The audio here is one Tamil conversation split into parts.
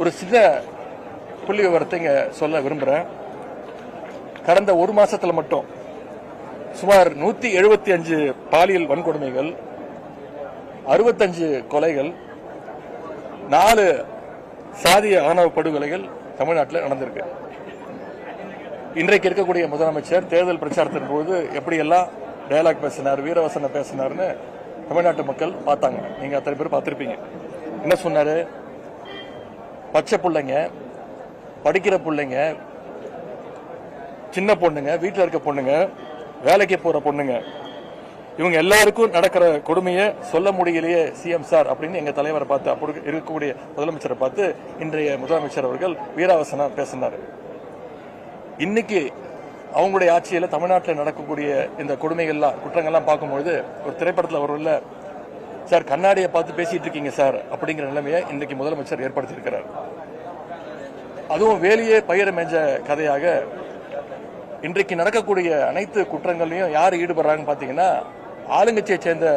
ஒரு சின்ன புள்ளி விவரத்தை இங்க சொல்ல விரும்புறேன். கடந்த ஒரு மாசத்துல மட்டும் சுமார் 175 பாலியல் வன்கொடுமைகள், 65 கொலைகள், 4 சாதிய ஆணவ படுகொலைகள் தமிழ்நாட்டில் நடந்திருக்கு. இன்றைக்கு இருக்கக்கூடிய முதலமைச்சர் தேர்தல் பிரச்சாரத்தின் போது எப்படியெல்லாம் டயலாக் பேசினார், வீரவசனம் பேசினார்னு தமிழ்நாட்டு மக்கள் பார்த்தாங்க. நீங்க அத்தனை பேர் பார்த்திருப்பீங்க. என்ன சொன்னாரு? பச்சை பிள்ளைங்க, படிக்கிற பிள்ளைங்க, சின்ன பொண்ணுங்க, வீட்டில் இருக்க பொண்ணுங்க, வேலைக்கு போற பொண்ணுங்க, இவங்க எல்லாருக்கும் நடக்கிற கொடுமையை சொல்ல முடியலையே சிஎம் சார் அப்படின்னு எங்க தலைவரை பார்த்து, அப்படி இருக்கக்கூடிய முதலமைச்சரை பார்த்து இன்றைய முதலமைச்சர் அவர்கள் வீராவசனம் பேசினார். இன்னைக்கு அவங்களுடைய ஆட்சியில தமிழ்நாட்டில் நடக்கக்கூடிய இந்த கொடுமைகள்லாம், குற்றங்கள்லாம் பார்க்கும்போது ஒரு திரைப்படத்தில் வரல சார், கண்ணாடியை பார்த்து பேசிட்டு இருக்கீங்க சார் அப்படிங்கிற நிலைமையை இன்னைக்கு முதலமைச்சர் ஏற்படுத்தியிருக்கிறார். அதுவும் வேலையே பயிர மேஞ்ச கதையாக இன்றைக்கு நடக்கக்கூடிய அனைத்து குற்றங்களையும் யார் ஈடுபடுறாங்கன்னு பாத்தீங்கன்னா, ஆளுங்கட்சியை சேர்ந்த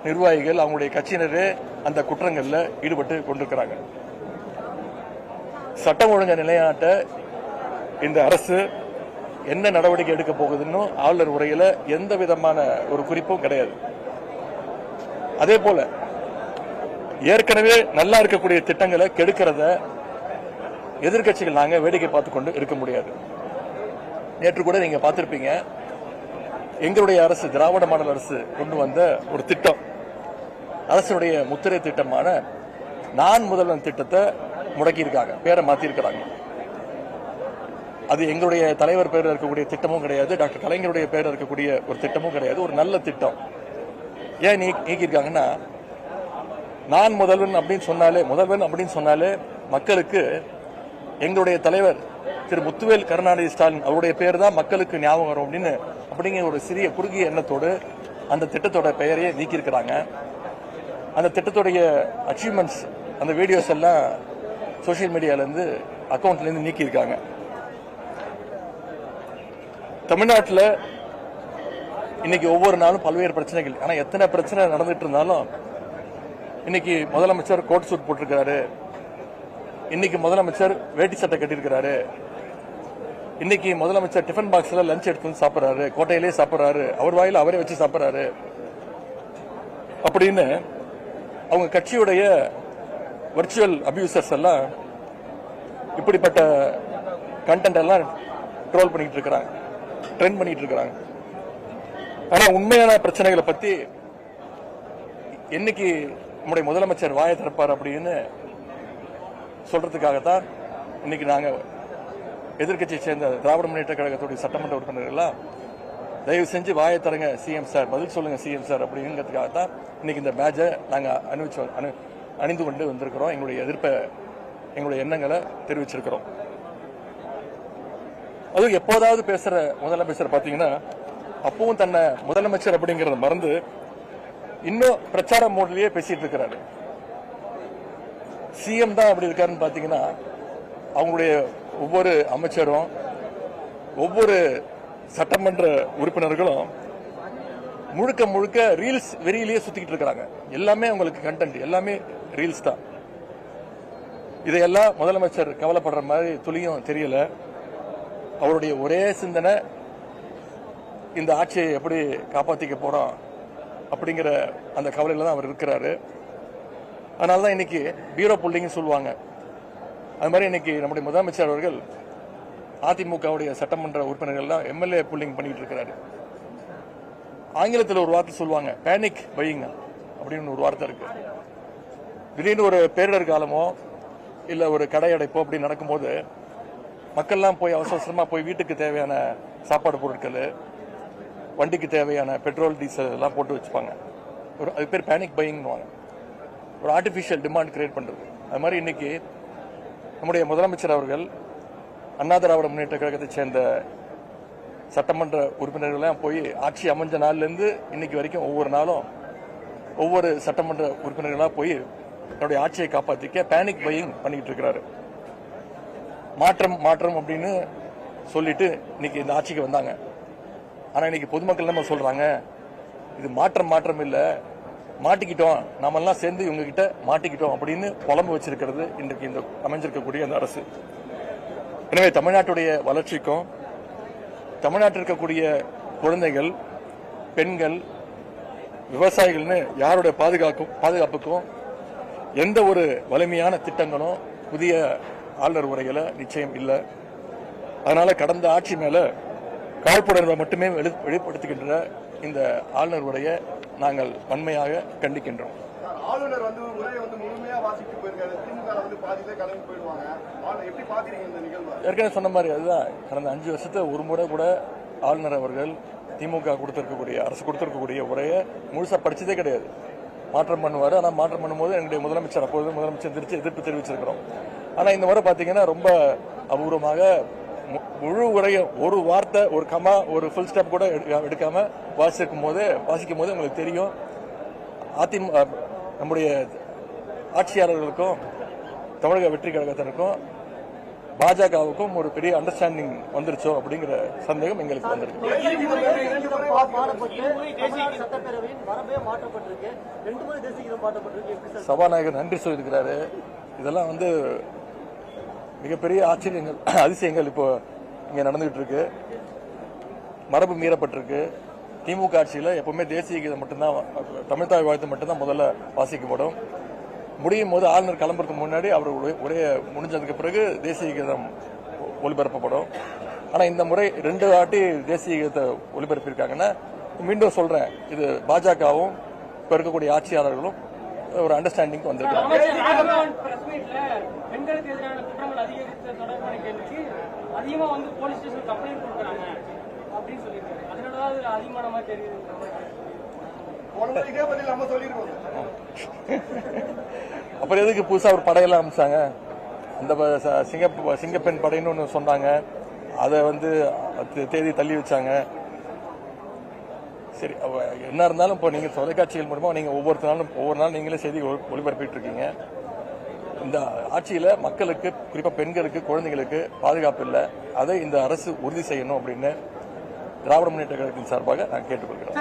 நிர்வாகிகள், அவங்களுடைய கட்சியினரே அந்த குற்றங்கள்ல ஈடுபட்டு கொண்டிருக்கிறாங்க. சட்டம் ஒழுங்கு நிலைநாட்ட இந்த அரசு என்ன நடவடிக்கை எடுக்க போகுதுன்னு ஆளுநர் உரையில எந்த விதமான ஒரு குறிப்பும் கிடையாது. அதே போல ஏற்கனவே நல்லா இருக்கக்கூடிய திட்டங்களை கெடுக்கிறத எதிர்கட்சிகள் நாங்க வேடிக்கை பார்த்து கொண்டு இருக்க முடியாது. நேற்று கூட நீங்க பார்த்திருப்பீங்க, எங்களுடைய அரசு, திராவிட மாடல் அரசு கொண்டு வந்த ஒரு திட்டம், அரசுடைய முத்திரை திட்டமான நான் முதல்வன் திட்டத்தை முடக்கியிருக்காங்க, பேரை மாத்திருக்கிறாங்க. அது எங்களுடைய தலைவர் பேரில் இருக்கக்கூடிய திட்டமும் கிடையாது, டாக்டர் கலைஞருடைய பேரில் இருக்கக்கூடிய ஒரு திட்டமும் கிடையாது. ஒரு நல்ல திட்டம். ஏன் நீக்கியிருக்காங்கன்னா, நான் முதல்வன் அப்படின்னு சொன்னாலே மக்களுக்கு எங்களுடைய தலைவர் திரு முத்துவேல் கருணாநிதி ஸ்டாலின் அவருடைய பேர் தான் மக்களுக்கு ஞாபகம் வரும் அப்படிங்கிற ஒரு சிறிய குறுகிய எண்ணத்தோடு அந்த திட்டத்தோட பெயரையே நீக்கியிருக்கிறாங்க. அந்த திட்டத்துடைய அச்சீவ்மெண்ட்ஸ், அந்த வீடியோஸ் எல்லாம் சோசியல் மீடியால இருந்து, அக்கௌண்ட்ல இருந்து நீக்கியிருக்காங்க. தமிழ்நாட்டில் இன்னைக்கு ஒவ்வொரு நாளும் பல்வேறு பிரச்சனைகள். ஆனா எத்தனை பிரச்சனை நடந்துட்டு இருந்தாலும் இன்னைக்கு முதலமைச்சர் கோட் சூட் போட்டிருக்காரு, இன்னைக்கு முதலமைச்சர் வேட்டி சட்டை கட்டியிருக்கிறாரு, இன்னைக்கு முதலமைச்சர் டிஃபன் பாக்ஸ்ல லஞ்ச் எடுத்து வந்து சாப்பிடுறாரு, கோட்டையிலே சாப்பிடுறாரு, அவர் வாயில அவரே வச்சு சாப்பிடுறாரு அப்படின்னு அவங்க கட்சியுடைய வர்ச்சுவல் அபியூசர்ஸ் எல்லாம் இப்படிப்பட்ட கண்டென்ட் எல்லாம் ட்ரோல் பண்ணிட்டு இருக்கிறாங்க, ட்ரெண்ட் பண்ணிட்டு இருக்கிறாங்க. ஆனா உண்மையான பிரச்சனைகளை பத்தி என்னைக்கு நம்முடைய முதலமைச்சர் வாயை திறப்பார் அப்படின்னு சொல்றதுக்காகத்தான் இன்னைக்கு நாங்க எதிர்கட்சியை சேர்ந்த திராவிட முன்னேற்ற கழகத்துடைய சட்டமன்ற உறுப்பினர்கள் தயவு செஞ்சு வாயை தரங்க சிஎம் சார், பதில் சொல்லுங்க சிஎம் சார் அப்படிங்கிறதுக்காகத்தான் இன்னைக்கு இந்த பேட்சை நாங்க அணிந்து கொண்டு வந்திருக்கிறோம். எங்களுடைய எதிர்ப்பை, எங்களுடைய எண்ணங்களை தெரிவிச்சிருக்கிறோம். அதுவும் எப்போதாவது பேசுற முதலமைச்சர் பாத்தீங்கன்னா, அப்பவும் தன்னை முதலமைச்சர் அப்படிங்கறத மறந்து இன்னும் பிரச்சார மோட்லயே பேசிட்டு இருக்கிறாரு. சிஎம் தான் அப்படி இருக்காருன்னு பாத்தீங்கன்னா, அவங்களுடைய ஒவ்வொரு அமைச்சரும், ஒவ்வொரு சட்டமன்ற உறுப்பினர்களும் முழுக்க முழுக்க ரீல்ஸ் வெறியிலேயே சுத்திக்கிட்டு இருக்கிறாங்க. எல்லாமே அவங்களுக்கு கண்டென்ட், எல்லாமே ரீல்ஸ் தான். இதையெல்லாம் முதலமைச்சர் கவலைப்படுற மாதிரி துளியும் தெரியல. அவருடைய ஒரே சிந்தனை இந்த ஆட்சியை எப்படி காப்பாற்றிக்க போறோம் அப்படிங்கிற அந்த கவலையில தான் அவர் இருக்கிறாரு. அதனாலதான் இன்னைக்கு பீரோ புல்லிங் சொல்லுவாங்க. அது மாதிரி இன்னைக்கு நம்முடைய முதலமைச்சர் அவர்கள் அதிமுகவுடைய சட்டமன்ற உறுப்பினர்கள் தான் எம்எல்ஏ புல்லிங் பண்ணிட்டு இருக்கிறாரு. ஆங்கிலத்தில் ஒரு வார்த்தை சொல்லுவாங்க, பேனிக் பையிங் அப்படின்னு ஒரு வார்த்தை இருக்கு. திடீர்னு ஒரு பேரிடர் காலமோ இல்ல ஒரு கடை அடைப்போ அப்படி நடக்கும்போது மக்கள்லாம் போய் அவசரமா போய் வீட்டுக்கு தேவையான சாப்பாடு பொருட்கள், வண்டிக்கு தேவையான பெட்ரோல், டீசல் எல்லாம் போட்டு வச்சுப்பாங்க. அது பேர் பேனிக் பையிங், ஒரு ஆர்டிபிஷியல் டிமாண்ட் கிரியேட் பண்றது. அது மாதிரி இன்னைக்கு நம்முடைய முதலமைச்சர் அவர்கள் அண்ணா திராவிட முன்னேற்ற கழகத்தை சேர்ந்த சட்டமன்ற உறுப்பினர்கள் போய் ஆட்சி அமைஞ்ச நாள்ல இருந்து இன்னைக்கு வரைக்கும் ஒவ்வொரு நாளும் ஒவ்வொரு சட்டமன்ற உறுப்பினர்களா போய் தன்னுடைய ஆட்சியை காப்பாற்றிக்க பேனிக் பையிங் பண்ணிட்டு இருக்கிறாரு. மாற்றம் மாற்றம் அப்படின்னு சொல்லிட்டு இன்னைக்கு இந்த ஆட்சிக்கு வந்தாங்க. ஆனா இன்னைக்கு பொதுமக்கள் நம்ம சொல்றாங்க, இது மாற்றம் இல்ல, மாட்டிக்கிட்டோம், நாமெல்லாம் சேர்ந்து இவங்க கிட்ட மாட்டிக்கிட்டோம் அப்படின்னு புலம்பு வச்சிருக்கிறது இன்றைக்கு இந்த அமைஞ்சிருக்கக்கூடிய அந்த அரசு. எனவே தமிழ்நாட்டுடைய வளர்ச்சிக்கும் தமிழ்நாட்டில் இருக்கக்கூடிய குழந்தைகள், பெண்கள், விவசாயிகள்னு யாருடைய பாதுகாப்புக்கும் எந்த ஒரு வலிமையான திட்டங்களும் புதிய ஆளுநர் உரையில நிச்சயம் இல்லை. அதனால கடந்த ஆட்சி மேல காழ்ப்புணர்வை மட்டுமே வெளிப்படுத்துகின்ற இந்த ஆளுநர் உரையை நாங்கள் வன்மையாக கண்டிக்கின்றோம். ஆளுநர் உரையை முழுமையா வாசிட்டு போயிருக்காரு, திமுக பாதியிலே கலந்து போயிடுவாங்க. எப்படி பாக்குறீங்க இந்த நிகழ்வு? ஏற்கனவே சொன்ன மாதிரி அதுதான், கடந்த 5 வருஷத்துல ஒரு முறை கூட ஆளுநர் அவர்கள் திமுக கொடுத்திருக்கக்கூடிய அரசு கொடுத்திருக்கக்கூடிய உரையை முழுசா படிச்சதே கிடையாது. மாற்றம் பண்ணுவாரு. ஆனா மாற்றம் பண்ணும்போது என்னுடைய முதலமைச்சர், அப்போது முதலமைச்சர் எதிர்ப்பு தெரிவிச்சிருக்கிறோம். ஆனா இந்த முறை பாத்தீங்கன்னா ரொம்ப அபூர்வமாக முழு உரையும் ஒரு வார்த்தை, ஒரு கமா, ஒரு ஃபுல் ஸ்டாப் கூட எடுக்காம வாசிக்கும் போது உங்களுக்கு தெரியும் நம்முடைய ஆட்சியாளர்களுக்கும் தமிழக வெற்றி கழகத்தினருக்கும் பாஜகவுக்கும் ஒரு பெரிய அண்டர்ஸ்டாண்டிங் வந்துருச்சோ அப்படிங்கிற சந்தேகம் எங்களுக்கு வந்திருக்கு. சபாநாயகர் நன்றி சொல்லியிருக்கிறாரு. இதெல்லாம் மிகப்பெரிய ஆச்சரியங்கள், அதிசயங்கள் இப்போ இங்க நடந்துகிட்டு இருக்கு. மரபு மீறப்பட்டிருக்கு. திமுக ஆட்சியில் எப்பவுமே தேசிய கீதம் மட்டும்தான், தமிழ்தாய் வாழ்த்து மட்டும்தான் முதல்ல வாசிக்கப்படும். முடியும் போது ஆளுநர் கிளம்புறதுக்கு முன்னாடி அவர் உரைய முடிஞ்சதுக்கு பிறகு தேசிய கீதம் ஒளிபரப்பப்படும். ஆனா இந்த முறை 2 வாட்டி தேசிய கீதத்தை ஒளிபரப்பியிருக்காங்கன்னா, மீண்டும் சொல்றேன், இது பாஜகவும் இப்ப இருக்கக்கூடிய ஆட்சியாளர்களும் ஒரு அண்டர்ஸ்டாண்டிங் வந்திருக்காங்க. பெண்களுக்கு எதிரான குற்றங்கள் அதிகரித்த தொடர்பான கேள்விக்கு அதிகமா போலீஸ் ஸ்டேஷன் கம்ப்ளைண்ட் கொடுக்குறாங்க அப்படின்னு சொல்லியிருக்காரு. அதனாலதான் அதுல அதிகமான மாதிரி தெரியுது. அப்புறம் எதுக்கு புதுசா ஒரு படையெல்லாம் அமைச்சாங்க? அந்த சிங்கப்பெண் படைன்னு ஒன்று சொன்னாங்க, அதை தேதி தள்ளி வச்சாங்க. சரி, என்ன இருந்தாலும் இப்போ நீங்க தொலைக்காட்சிகள் மூலமா நீங்க ஒவ்வொரு நாளும் நீங்களே செய்தி ஒளிபரப்பிட்டு இருக்கீங்க. இந்த ஆட்சியில மக்களுக்கு, குறிப்பா பெண்களுக்கு, குழந்தைகளுக்கு பாதுகாப்பு இல்லை. அதை இந்த அரசு உறுதி செய்யணும் அப்படின்னு திராவிட முன்னேற்ற கழகத்தின் சார்பாக நான் கேட்டுக்கொள்கிறேன்.